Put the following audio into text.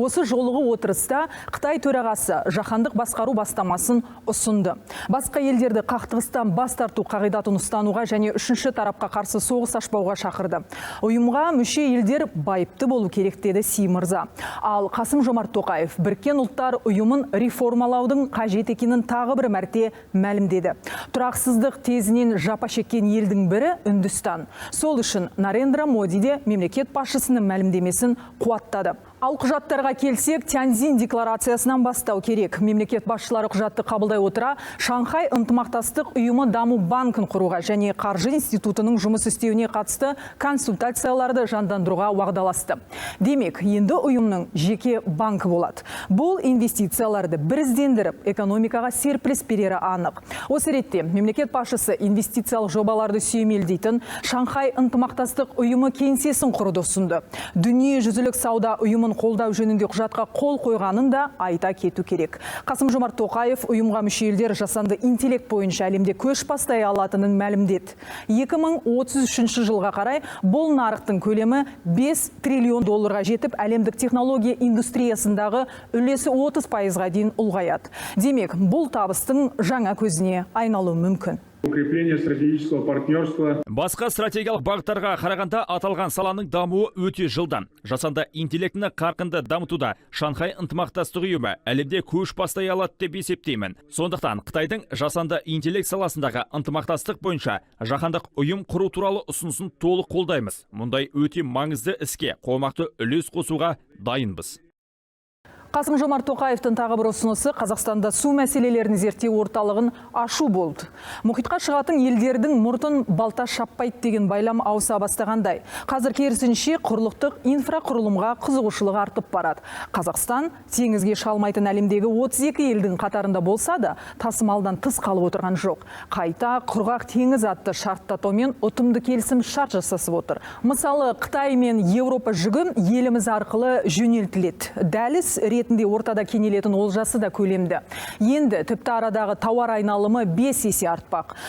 Осы жолығы отырыста Қытай төрағасы жаһандық басқару бастамасын ұсынды. Басқа елдерді қақтығыстан бас тарту қағидатын ұстануға және үшінші тарапқа қарсы соғыс ашпауға шақырды. Ұйымға мүше елдер байыпты болу керек деді Си мырза. Ал Қасым-Жомарт Тоқаев Біріккен ұлттар ұйымын реформалаудың қажет екенін тағы бір мәрте мәлімдеді. Тұрақсыздық тезінен жапа шеккен елдің бірі Үндістан. Сол үшін Нарендра Моди де мемлекет басшысының мәлімдемесін қуаттады. Ал құжаттарға келсек, Тяньцзин декларациясынан бастау керек. Мемлекет басшылары құжатты қабылдай отыра, Шанхай ынтымақтастық ұйымы даму банкін құруға және қаржы институтының жұмыс істеуіне қатысты консультацияларды жандандыруға уағдаласты. Демек, енді ұйымның жеке банкі болады. Бұл инвестицияларды біріздендіріп, экономикаға серпіліс берері анық. Осы ретте, мемлекет басшысы инвестициялық жобаларды сүйемелдейтін Шанхай ынтымақтастық ұйымы кеңсесін құруды ұсынды. Дүниежүзілік сауда ұйымын қолдау жөнінде құжатқа қол қойғанын да айта кету керек. Қасым-Жомарт Тоқаев ұйымға мүше елдер жасанды интеллект бойынша әлемде көш бастай алатынын мәлімдеді. 2033 жылға қарай бұл нарықтың көлемі 5 триллион долларға жетіп, әлемдік технология индустриясындағы үлесі 30%-ға дейін ұлғаяды. Демек, бұл табыстың жаңа көзіне айналуы мүмкін. Укрепление стратегического партнерства. Басқа стратегиялық бағыттарға қарағанда аталған саланың дамуы өте жылдам. Жасанды интеллектіні қарқынды дамытуда Шанхай ынтымақтастық ұйымы әлемде көш бастай алады деп есептеймін. Сондықтан Қытайдың жасанды интеллект саласындағы ынтымақтастық бойынша жаһандық ұйым құру туралы ұсынысын толық қолдаймыз. Мұндай өте маңызды іске қомақты үлес қосуға дайынбыз. Қасым-Жомарт Тоқаевтың тағы бір ұсынысы Қазақстанда су мәселелерін зерттеу орталығын ашу болды. Мұхитқа шығатын елдердің мұртын балта шаппайды деген байлам ауыса бастағандай. Қазір керісінше құрлықтық инфрақұрылымға қызығушылық артып барады. Қазақстан теңізге шалмайтын әлемдегі 32 елдің қатарында болса да, тасымалдан тыс қалып отырған жоқ. Қайта құрғақ теңіз атты шарттатумен ұтымды келісім шарт жасасып отыр. Мысалы, Қытай мен Еуропа жүгін еліміз арқылы жөнелтіледі. Дәліз ретінде ортада кенелетін олжасы да көлемді. Енді тіпті арадағы тауар айналымы 5 есе артпақ.